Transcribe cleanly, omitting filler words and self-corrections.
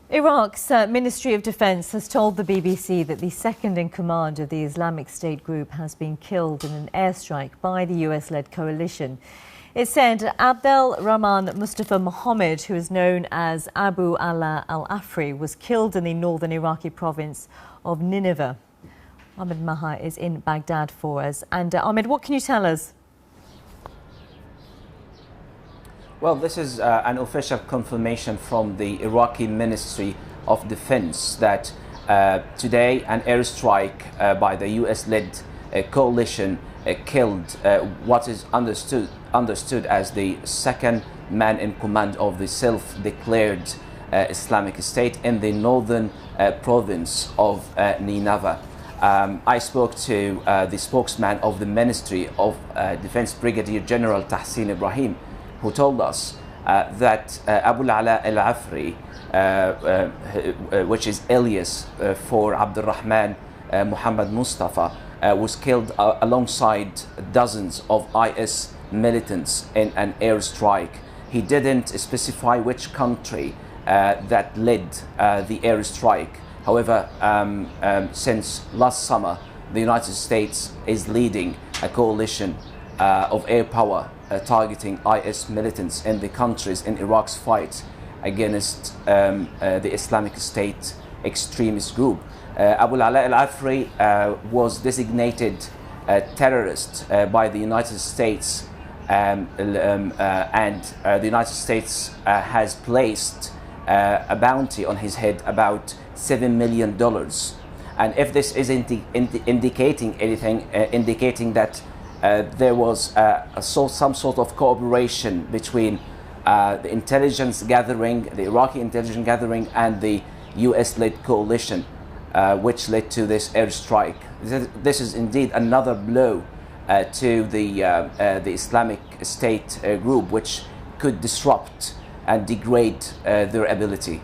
Iraq's Ministry of Defence has told the BBC that the second in command of the Islamic State group has been killed in an airstrike by the US-led coalition. It said Abdel Rahman Mustafa Mohammed, who is known as Abu Ala al-Afri, was killed in the northern Iraqi province of Nineveh. Ahmed Maha is in Baghdad for us. And Ahmed, what can you tell us? Well, this is an official confirmation from the Iraqi Ministry of Defense that today an airstrike by the US-led coalition killed what is understood as the second man in command of the self-declared Islamic State in the northern province of Nineveh. I spoke to the spokesman of the Ministry of Defense, Brigadier General Tahsin Ibrahim, who told us that Abu Ala al-Afri, which is alias for Abdurrahman Muhammad Mustafa, was killed alongside dozens of IS militants in an airstrike. He didn't specify which country that led the airstrike. However, since last summer, the United States is leading a coalition of air power targeting IS militants in the countries in Iraq's fight against the Islamic State extremist group. Abu Ala al-Afri was designated a terrorist by the United States, and the United States has placed a bounty on his head about $7 million. And if this is indicating anything, indicating that there was some sort of cooperation between the intelligence gathering, the Iraqi intelligence gathering, and the US-led coalition, which led to this airstrike. This is indeed another blow to the Islamic State group, which could disrupt and degrade their ability.